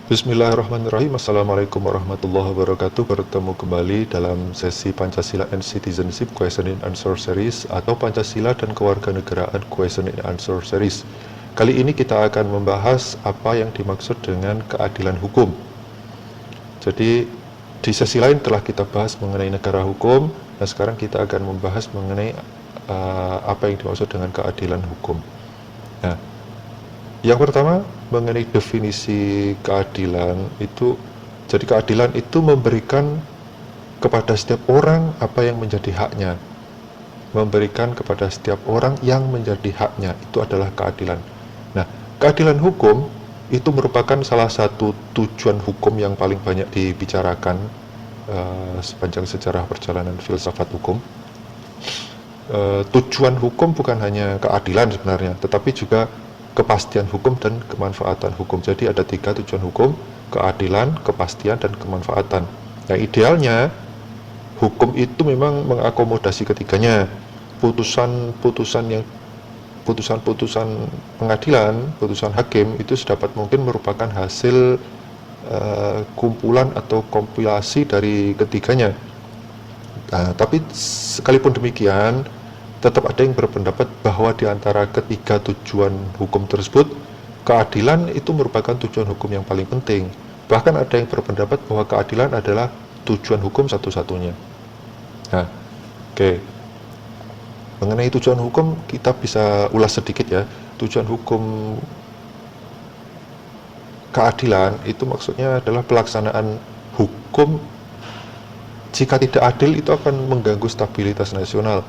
Bismillahirrahmanirrahim. Assalamualaikum warahmatullahi wabarakatuh. Bertemu kembali dalam sesi Pancasila and Citizenship Question and Answer Series atau Pancasila dan Kewarganegaraan Question and Answer Series. Kali ini kita akan membahas apa yang dimaksud dengan keadilan hukum. Jadi di sesi lain telah kita bahas mengenai negara hukum. Nah, sekarang kita akan membahas mengenai apa yang dimaksud dengan keadilan hukum. Nah, yang pertama mengenai definisi keadilan itu, jadi keadilan itu memberikan kepada setiap orang apa yang menjadi haknya. Memberikan kepada setiap orang yang menjadi haknya, itu adalah keadilan. Nah, keadilan hukum itu merupakan salah satu tujuan hukum yang paling banyak dibicarakan sepanjang sejarah perjalanan filsafat hukum. Tujuan hukum bukan hanya keadilan sebenarnya, tetapi juga kepastian hukum dan kemanfaatan hukum. Jadi ada 3 tujuan hukum: keadilan, kepastian, dan kemanfaatan. Yang idealnya hukum itu memang mengakomodasi ketiganya. Putusan pengadilan, putusan hakim itu sedapat mungkin merupakan hasil kumpulan atau kompilasi dari ketiganya. Nah, tapi sekalipun demikian, tetap ada yang berpendapat bahwa di antara ketiga tujuan hukum tersebut, keadilan itu merupakan tujuan hukum yang paling penting. Bahkan ada yang berpendapat bahwa keadilan adalah tujuan hukum satu-satunya. Nah, oke. Mengenai tujuan hukum, kita bisa ulas sedikit ya. Tujuan hukum keadilan itu maksudnya adalah pelaksanaan hukum. Jika tidak adil, itu akan mengganggu stabilitas nasional.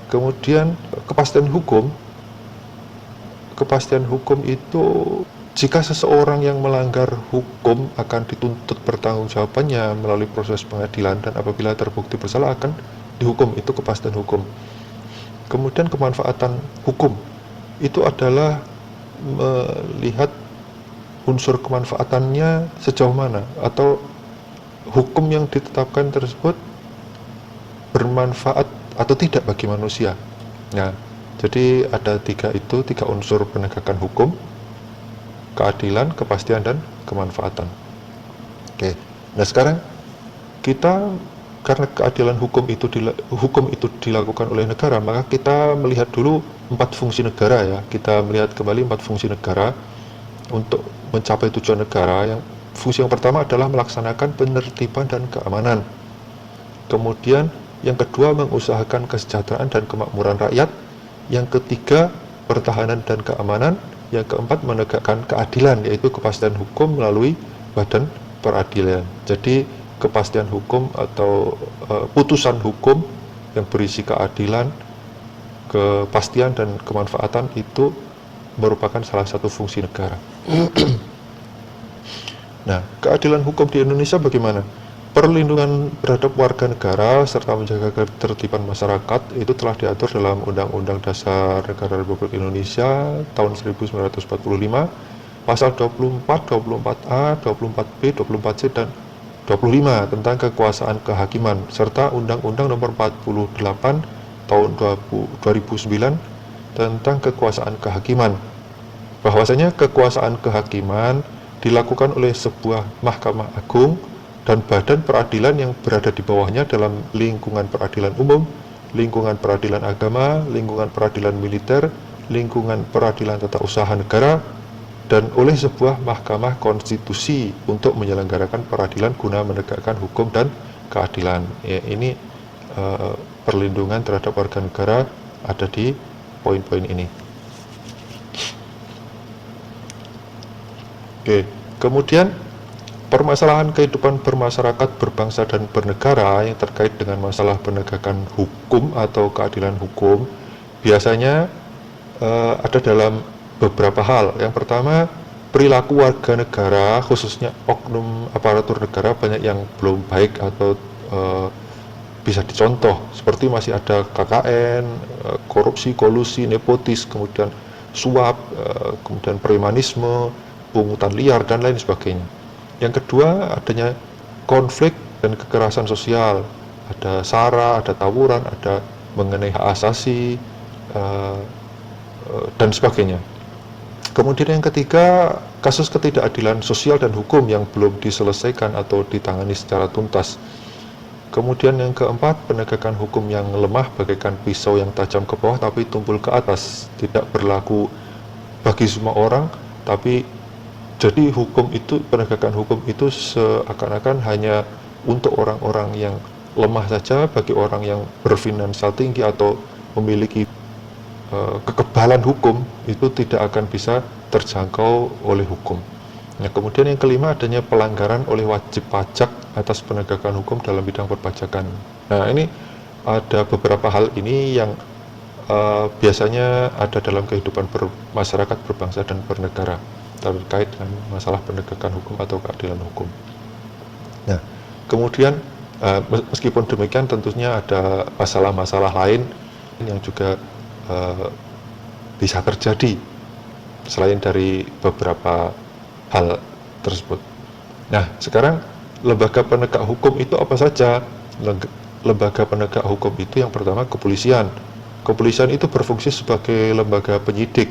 Kemudian kepastian hukum itu jika seseorang yang melanggar hukum akan dituntut pertanggungjawabannya melalui proses pengadilan, dan apabila terbukti bersalah akan dihukum. Itu kepastian hukum. Kemudian kemanfaatan hukum itu adalah melihat unsur kemanfaatannya sejauh mana, atau hukum yang ditetapkan tersebut bermanfaat atau tidak bagi manusia. Nah, jadi ada 3 unsur penegakan hukum: keadilan, kepastian, dan kemanfaatan. Oke. Nah, sekarang kita, karena keadilan hukum itu dilakukan oleh negara, maka kita melihat dulu 4 fungsi negara ya. Kita melihat kembali 4 fungsi negara untuk mencapai tujuan negara. Yang fungsi yang pertama adalah melaksanakan penertiban dan keamanan. Kemudian yang kedua, mengusahakan kesejahteraan dan kemakmuran rakyat. Yang ketiga, pertahanan dan keamanan. Yang keempat, menegakkan keadilan, yaitu kepastian hukum melalui badan peradilan. Jadi kepastian hukum atau putusan hukum yang berisi keadilan, kepastian, dan kemanfaatan itu merupakan salah satu fungsi negara. Nah, keadilan hukum di Indonesia bagaimana? Perlindungan terhadap warga negara serta menjaga ketertiban masyarakat itu telah diatur dalam Undang-Undang Dasar Negara Republik Indonesia tahun 1945, pasal 24, 24A, 24B, 24C, dan 25 tentang kekuasaan kehakiman, serta Undang-Undang Nomor 48 tahun 2009 tentang kekuasaan kehakiman. Bahwasanya kekuasaan kehakiman dilakukan oleh sebuah Mahkamah Agung dan badan peradilan yang berada di bawahnya dalam lingkungan peradilan umum, lingkungan peradilan agama, lingkungan peradilan militer, lingkungan peradilan tata usaha negara, dan oleh sebuah mahkamah konstitusi untuk menyelenggarakan peradilan guna menegakkan hukum dan keadilan. Ya, ini perlindungan terhadap warga negara ada di poin-poin ini. Oke, kemudian permasalahan kehidupan bermasyarakat, berbangsa, dan bernegara yang terkait dengan masalah penegakan hukum atau keadilan hukum biasanya ada dalam beberapa hal. Yang pertama, perilaku warga negara, khususnya oknum aparatur negara, banyak yang belum baik atau bisa dicontoh, seperti masih ada KKN, korupsi, kolusi, nepotis, kemudian suap, kemudian premanisme, pungutan liar, dan lain sebagainya. Yang kedua, adanya konflik dan kekerasan sosial. Ada SARA, ada tawuran, ada mengenai hak asasi, dan sebagainya. Kemudian yang ketiga, kasus ketidakadilan sosial dan hukum yang belum diselesaikan atau ditangani secara tuntas. Kemudian yang keempat, penegakan hukum yang lemah bagaikan pisau yang tajam ke bawah tapi tumpul ke atas, tidak berlaku bagi semua orang, tapi jadi penegakan hukum itu seakan-akan hanya untuk orang-orang yang lemah saja, bagi orang yang berfinansial tinggi atau memiliki kekebalan hukum itu tidak akan bisa terjangkau oleh hukum. Nah, kemudian yang kelima, adanya pelanggaran oleh wajib pajak atas penegakan hukum dalam bidang perpajakan. Nah, ini ada beberapa hal ini yang biasanya ada dalam kehidupan masyarakat berbangsa dan bernegara terkait dengan masalah penegakan hukum atau keadilan hukum. Nah, kemudian meskipun demikian tentunya ada masalah-masalah lain yang juga bisa terjadi selain dari beberapa hal tersebut. Nah, sekarang lembaga penegak hukum itu apa saja? Lembaga penegak hukum itu yang pertama kepolisian. Kepolisian itu berfungsi sebagai lembaga penyidik.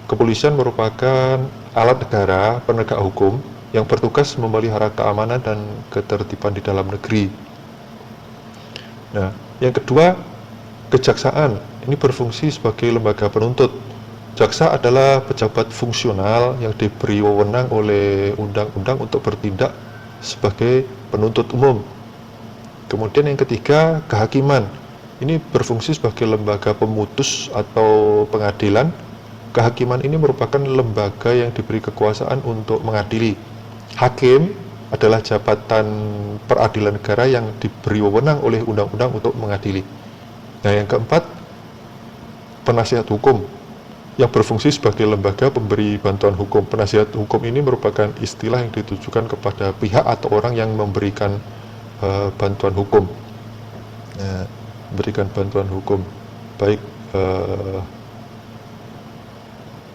Kepolisian merupakan alat negara penegak hukum yang bertugas memelihara keamanan dan ketertiban di dalam negeri. Nah, yang kedua, kejaksaan. Ini berfungsi sebagai lembaga penuntut. Jaksa adalah pejabat fungsional yang diberi wewenang oleh undang-undang untuk bertindak sebagai penuntut umum. Kemudian yang ketiga, kehakiman. Ini berfungsi sebagai lembaga pemutus atau pengadilan. Kehakiman ini merupakan lembaga yang diberi kekuasaan untuk mengadili. Hakim adalah jabatan peradilan negara yang diberi wewenang oleh undang-undang untuk mengadili. Nah, yang keempat, penasihat hukum yang berfungsi sebagai lembaga pemberi bantuan hukum. Penasihat hukum ini merupakan istilah yang ditujukan kepada pihak atau orang yang memberikan bantuan hukum. Memberikan bantuan hukum, baik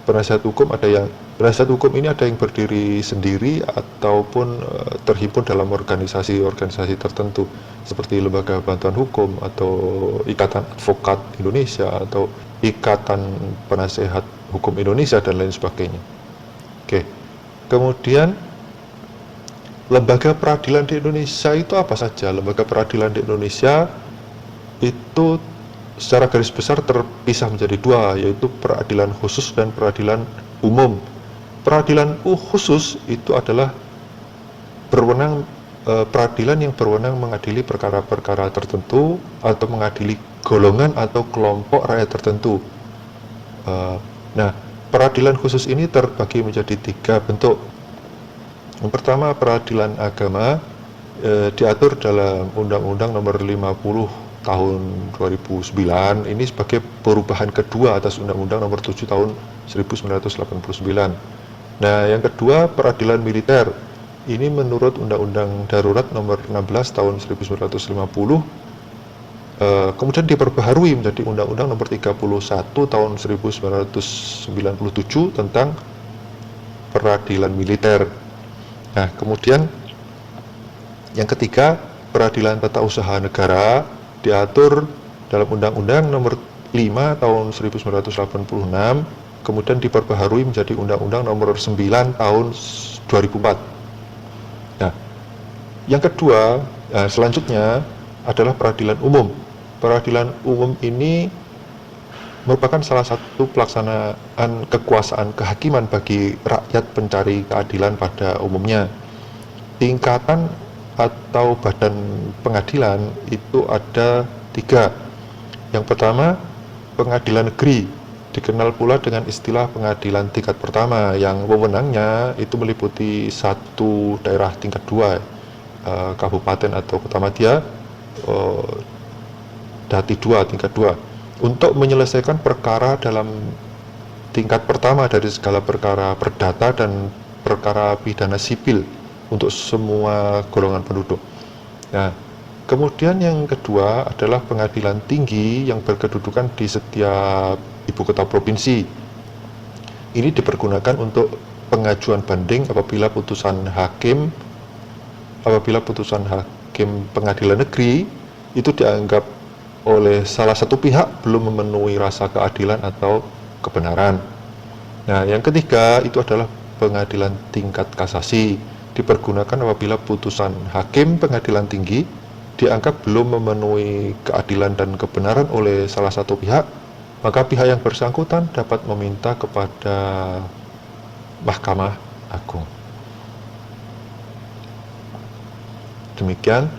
penasihat hukum ini ada yang berdiri sendiri ataupun terhimpun dalam organisasi tertentu seperti Lembaga Bantuan Hukum atau Ikatan Advokat Indonesia atau Ikatan Penasehat Hukum Indonesia dan lain sebagainya. Oke. Kemudian lembaga peradilan di Indonesia itu apa saja? Lembaga peradilan di Indonesia itu secara garis besar terpisah menjadi dua, yaitu peradilan khusus dan peradilan umum. Peradilan khusus itu adalah peradilan yang berwenang mengadili perkara-perkara tertentu atau mengadili golongan atau kelompok rakyat tertentu. Nah, peradilan khusus ini terbagi menjadi 3 bentuk. Yang pertama, peradilan agama, diatur dalam Undang-Undang Nomor 50 Tahun 2009. Ini sebagai perubahan kedua atas Undang-Undang Nomor 7 Tahun 1989. Nah, yang kedua, peradilan militer. Ini menurut Undang-Undang Darurat Nomor 16 Tahun 1950. Kemudian diperbaharui menjadi Undang-Undang Nomor 31 Tahun 1997 tentang peradilan militer. Nah, kemudian yang ketiga, peradilan tata usaha negara diatur dalam Undang-Undang Nomor 5 Tahun 1986, kemudian diperbaharui menjadi Undang-Undang Nomor 9 Tahun 2004. Nah, yang kedua, selanjutnya adalah peradilan umum. Peradilan umum ini merupakan salah satu pelaksanaan kekuasaan kehakiman bagi rakyat pencari keadilan pada umumnya. Tingkatan atau badan pengadilan itu ada 3. Yang pertama, pengadilan negeri, dikenal pula dengan istilah pengadilan tingkat pertama, yang wewenangnya itu meliputi 1 daerah tingkat 2, kabupaten atau kota madya, Dati 2 tingkat 2, untuk menyelesaikan perkara dalam tingkat pertama dari segala perkara perdata dan perkara pidana sipil untuk semua golongan penduduk. Nah, kemudian yang kedua adalah pengadilan tinggi yang berkedudukan di setiap ibu kota provinsi. Ini dipergunakan untuk pengajuan banding apabila putusan hakim pengadilan negeri itu dianggap oleh salah satu pihak belum memenuhi rasa keadilan atau kebenaran. Nah, yang ketiga itu adalah pengadilan tingkat kasasi. Dipergunakan apabila putusan hakim pengadilan tinggi dianggap belum memenuhi keadilan dan kebenaran oleh salah satu pihak, maka pihak yang bersangkutan dapat meminta kepada Mahkamah Agung. Demikian.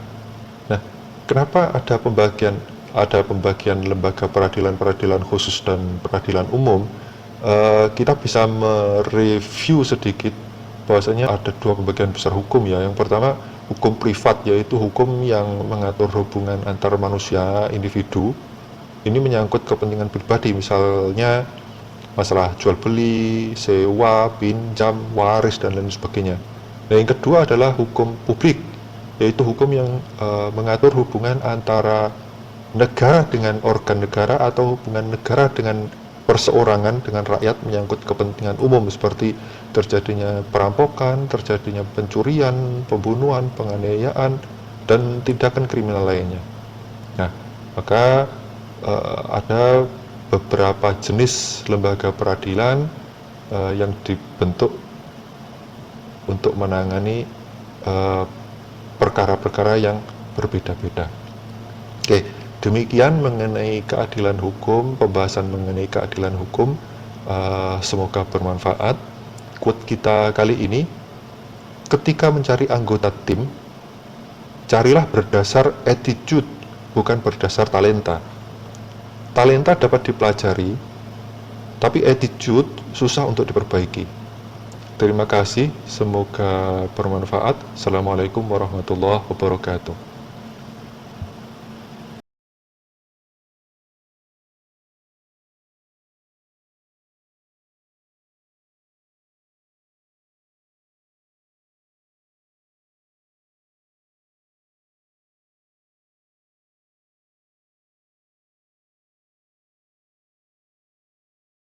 Nah, kenapa ada pembagian lembaga peradilan khusus dan peradilan umum? Kita bisa mereview sedikit bahwasanya ada dua pembagian besar hukum ya. Yang pertama, hukum privat, yaitu hukum yang mengatur hubungan antar manusia individu. Ini menyangkut kepentingan pribadi, misalnya masalah jual beli, sewa, pinjam, waris, dan lain sebagainya. Nah, yang kedua adalah hukum publik, yaitu hukum yang mengatur hubungan antara negara dengan organ negara atau hubungan negara dengan perseorangan, dengan rakyat, menyangkut kepentingan umum seperti terjadinya perampokan, terjadinya pencurian, pembunuhan, penganiayaan, dan tindakan kriminal lainnya. Nah, maka ada beberapa jenis lembaga peradilan yang dibentuk untuk menangani perkara-perkara yang berbeda-beda. Oke, demikian mengenai keadilan hukum, pembahasan mengenai keadilan hukum. Semoga bermanfaat. Quote kita kali ini, ketika mencari anggota tim, carilah berdasar attitude, bukan berdasar talenta. Talenta dapat dipelajari, tapi attitude susah untuk diperbaiki. Terima kasih, semoga bermanfaat. Assalamualaikum warahmatullahi wabarakatuh.